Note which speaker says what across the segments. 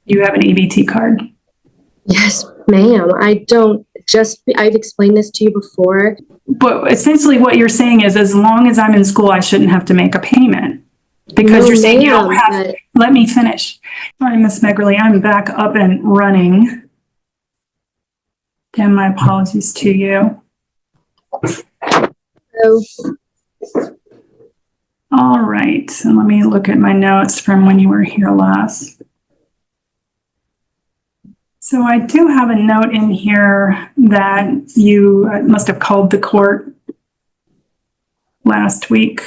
Speaker 1: You have an EBT card?
Speaker 2: Yes, ma'am. I've explained this to you before.
Speaker 1: But essentially what you're saying is, as long as I'm in school, I shouldn't have to make a payment. Because
Speaker 2: No,
Speaker 1: you're saying you don't
Speaker 2: ma'am,
Speaker 1: have,
Speaker 2: but-
Speaker 1: let me finish. All right, Ms. Megerly, I'm back up and running. Again, my apologies to you.
Speaker 2: So,
Speaker 1: All right, so let me look at my notes from when you were here last. So I do have a note in here that you must have called the court last week.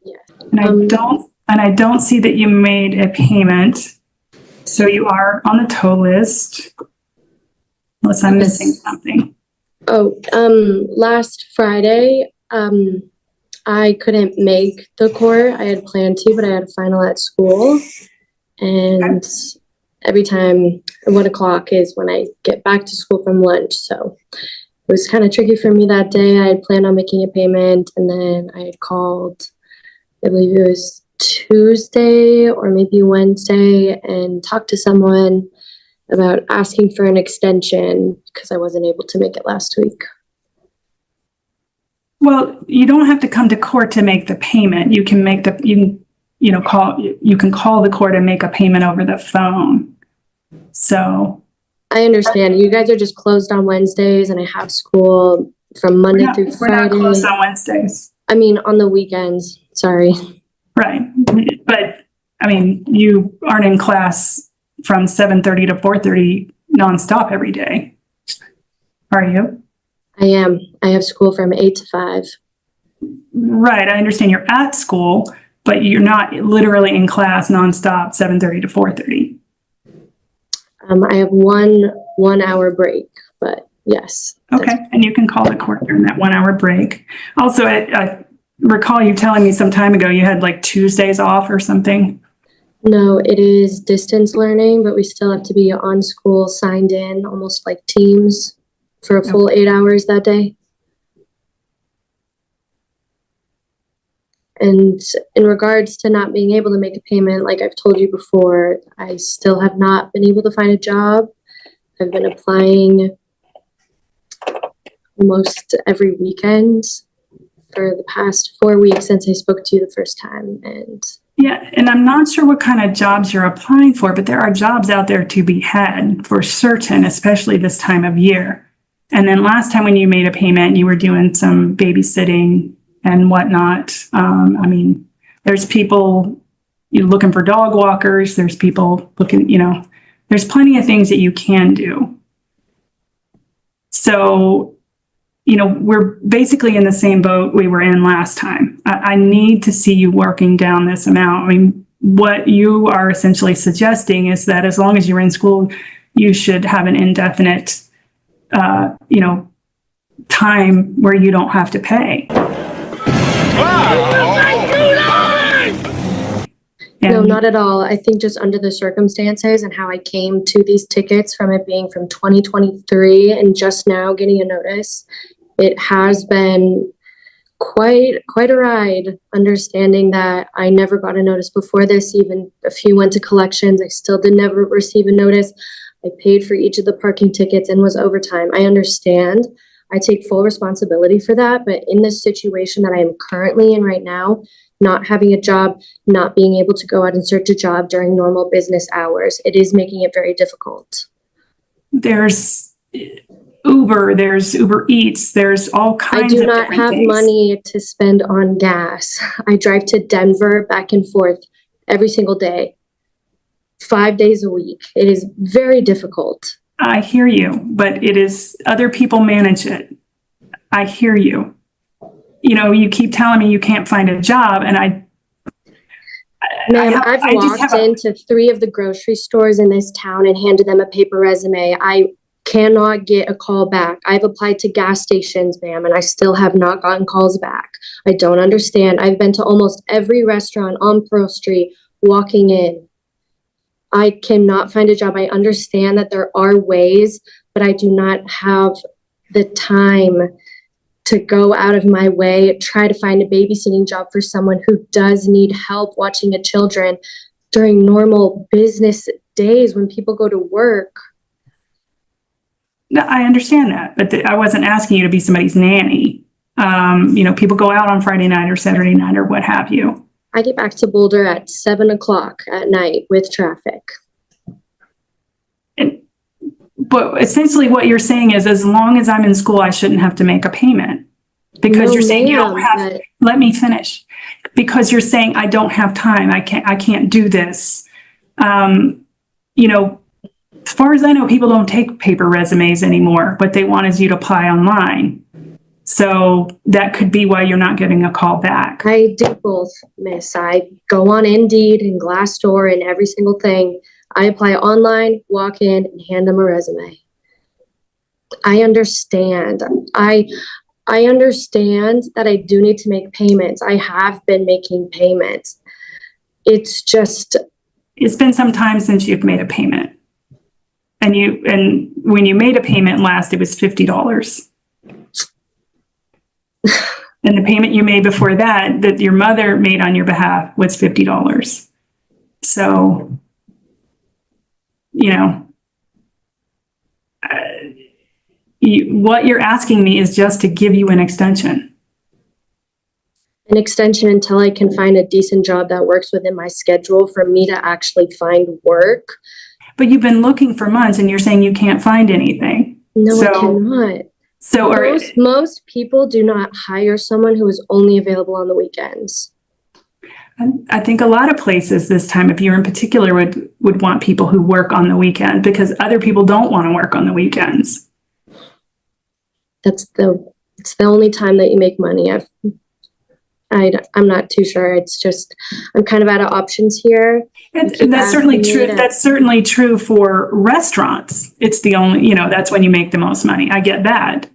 Speaker 2: yeah.
Speaker 1: And I don't see that you made a payment. So you are on the tow list, unless I'm missing something.
Speaker 2: Oh, last Friday, I couldn't make the court. I had planned to, but I had a final at school. And every time 1 o'clock is when I get back to school from lunch. So it was kind of tricky for me that day. I had planned on making a payment, and then I had called, I believe it was Tuesday or maybe Wednesday, and talked to someone about asking for an extension because I wasn't able to make it last week.
Speaker 1: Well, you don't have to come to court to make the payment. You can make you can call the court and make a payment over the phone. So
Speaker 2: I understand. You guys are just closed on Wednesdays, and I have school from Monday through Friday.
Speaker 1: We're not closed on Wednesdays.
Speaker 2: I mean, on the weekends. Sorry.
Speaker 1: Right. But I mean, you aren't in class from 7:30 to 4:30 nonstop every day. Are you?
Speaker 2: I am. I have school from 8 to 5.
Speaker 1: Right. I understand you're at school, but you're not literally in class nonstop 7:30 to 4:30.
Speaker 2: I have one hour break, but yes.
Speaker 1: Okay. And you can call the court during that 1 hour break. Also, I recall you telling me some time ago you had like Tuesdays off or something.
Speaker 2: No, it is distance learning, but we still have to be on school, signed in, almost like Teams, for a full 8 hours that day. And in regards to not being able to make a payment, like I've told you before, I still have not been able to find a job. I've been applying almost every weekend for the past 4 weeks since I spoke to you the first time. And
Speaker 1: yeah, and I'm not sure what kind of jobs you're applying for, but there are jobs out there to be had for certain, especially this time of year. And then last time when you made a payment, you were doing some babysitting and whatnot. I mean, there's people looking for dog walkers. There's people looking, there's plenty of things that you can do. So, we're basically in the same boat we were in last time. I need to see you working down this amount. I mean, what you are essentially suggesting is that as long as you're in school, you should have an indefinite, time where you don't have to pay.
Speaker 2: No, not at all. I think just under the circumstances and how I came to these tickets from it being from 2023 and just now getting a notice, it has been quite a ride, understanding that I never got a notice before this. Even a few went to collections. I still did never receive a notice. I paid for each of the parking tickets and was overtime. I understand. I take full responsibility for that. But in this situation that I am currently in right now, not having a job, not being able to go out and search a job during normal business hours, it is making it very difficult.
Speaker 1: There's Uber, there's Uber Eats, there's all kinds of different things. I do not have
Speaker 2: money to spend on gas. I drive to Denver back and forth every single day, 5 days a week. It is very difficult.
Speaker 1: I hear you, but it is, other people manage it. I hear you. You keep telling me you can't find a job, and I've walked into 3 of the grocery stores in this town and handed them a paper resume. I cannot get a call back. I've applied to gas stations, ma'am, and I still have not gotten calls back. I don't understand. I've been to almost every restaurant on Pearl Street walking in. I cannot find a job. I understand that there are ways, but I do not have the time to go out of my way, try to find a babysitting job for someone who does need help watching the children during normal business days when people go to work.
Speaker 3: No, I understand that, but I wasn't asking you to be somebody's nanny. People go out on Friday night or Saturday night or what have you.
Speaker 1: I get back to Boulder at 7 o'clock at night with traffic.
Speaker 3: But essentially what you're saying is, as long as I'm in school, I shouldn't have to make a payment. Because you're saying you don't have, let me finish. Because you're saying I don't have time, I can't do this. As far as I know, people don't take paper resumes anymore. What they want is you to apply online. So that could be why you're not getting a call back.
Speaker 1: I do both, miss. I go on Indeed and Glassdoor and every single thing. I apply online, walk in, and hand them a resume. I understand. I understand that I do need to make payments. I have been making payments. It's
Speaker 3: been some time since you've made a payment. And when you made a payment last, it was $50. And the payment you made before that your mother made on your behalf was $50. So, what you're asking me is just to give you an extension.
Speaker 1: An extension until I can find a decent job that works within my schedule for me to actually find work.
Speaker 3: But you've been looking for months and you're saying you can't find anything.
Speaker 1: No, I cannot.
Speaker 3: So
Speaker 1: most people do not hire someone who is only available on the weekends.
Speaker 3: I think a lot of places this time of year in particular would want people who work on the weekend because other people don't want to work on the weekends.
Speaker 1: It's the only time that you make money. I'm not too sure. It's just, I'm kind of out of options here.
Speaker 3: And that's certainly true. That's certainly true for restaurants. It's the only, that's when you make the most money. I get that.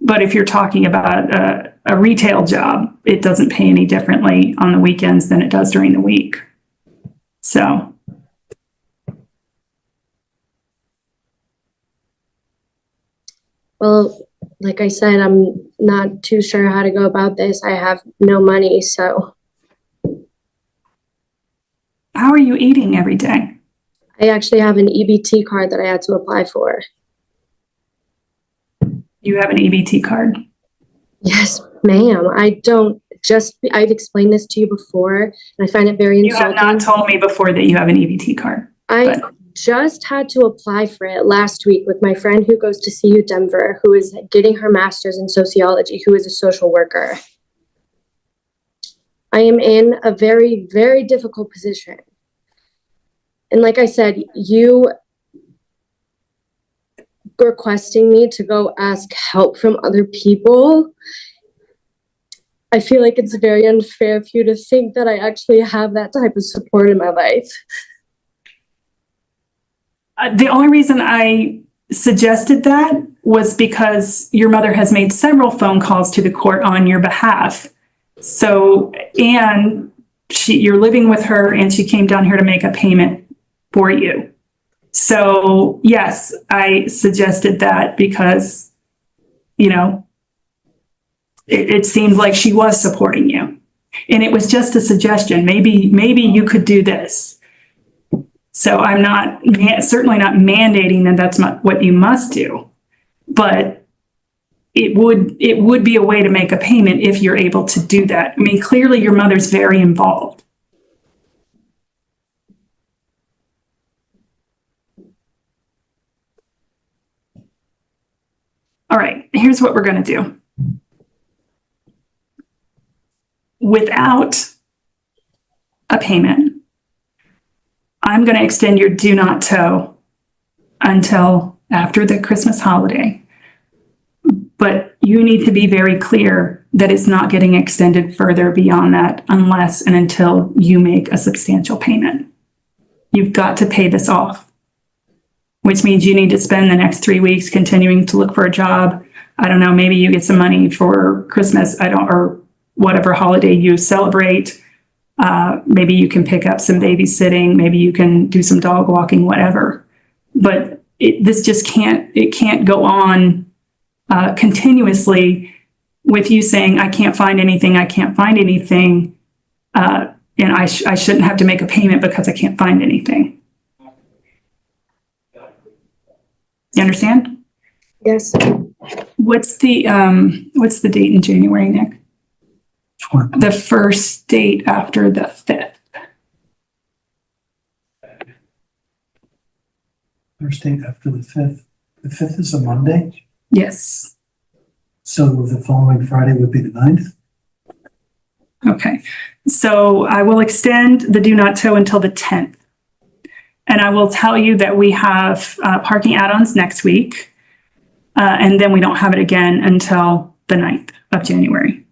Speaker 3: But if you're talking about a retail job, it doesn't pay any differently on the weekends than it does during the week. So.
Speaker 1: Well, like I said, I'm not too sure how to go about this. I have no money, so.
Speaker 3: How are you eating every day?
Speaker 1: I actually have an EBT card that I had to apply for.
Speaker 3: You have an EBT card?
Speaker 1: Yes, ma'am. I've explained this to you before, and I find it very insulting.
Speaker 3: You have not told me before that you have an EBT card.
Speaker 1: I just had to apply for it last week with my friend who goes to CU Denver, who is getting her master's in sociology, who is a social worker. I am in a very, very difficult position. And like I said, you requesting me to go ask help from other people, I feel like it's very unfair for you to think that I actually have that type of support in my life.
Speaker 3: The only reason I suggested that was because your mother has made several phone calls to the court on your behalf. So, and you're living with her and she came down here to make a payment for you. So yes, I suggested that because, it seemed like she was supporting you. And it was just a suggestion. Maybe you could do this. So I'm certainly not mandating that that's what you must do, but it would be a way to make a payment if you're able to do that. I mean, clearly your mother's very involved. All right, here's what we're going to do. Without a payment, I'm going to extend your do not tow until after the Christmas holiday. But you need to be very clear that it's not getting extended further beyond that unless and until you make a substantial payment. You've got to pay this off, which means you need to spend the next 3 weeks continuing to look for a job. I don't know, maybe you get some money for Christmas, or whatever holiday you celebrate. Maybe you can pick up some babysitting, maybe you can do some dog walking, whatever. But this just can't go on continuously with you saying, I can't find anything, and I shouldn't have to make a payment because I can't find anything. You understand?
Speaker 1: Yes.
Speaker 3: What's the date in January, Nick? The first date after the 5th.
Speaker 4: First date after the 5th. The 5th is a Monday,
Speaker 3: Yes.
Speaker 4: so the following Friday would be the 9th.
Speaker 3: Okay. So I will extend the do not tow until the 10th. And I will tell you that we have parking add-ons next week. And then we don't have it again until the 9th of January.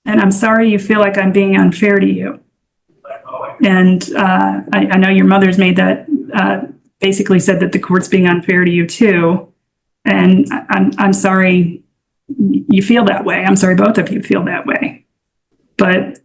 Speaker 3: And I'm sorry you feel like I'm being unfair to you. And I know your mother's made that, basically said that the court's being unfair to you too. And I'm sorry you feel that way. I'm sorry both of you feel that way. But,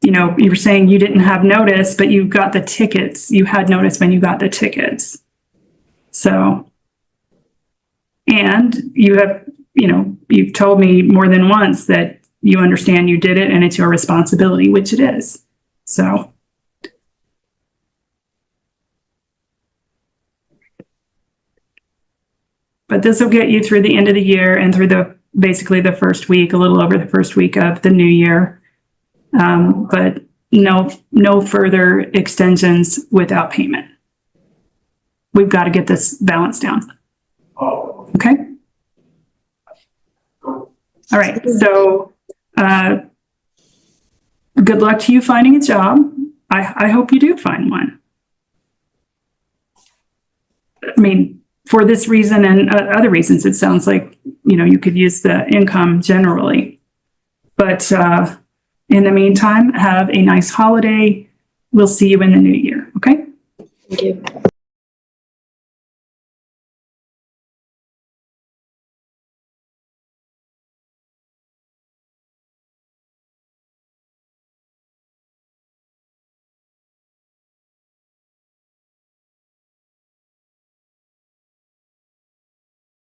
Speaker 3: you know, you were saying you didn't have notice, but you got the tickets. You had notice when you got the tickets. So, and you have, you know, you've told me more than once that you understand you did it and it's your responsibility, which it is. So. But this will get you through the end of the year and through basically the first week, a little over the first week of the new year. But no further extensions without payment. We've got to get this balance down. Okay? All right. So good luck to you finding a job. I hope you do find one. I mean, for this reason and other reasons, it sounds like, you know, you could use the income generally. But in the meantime, have a nice holiday. We'll see you in the new year. Okay?
Speaker 1: Thank you.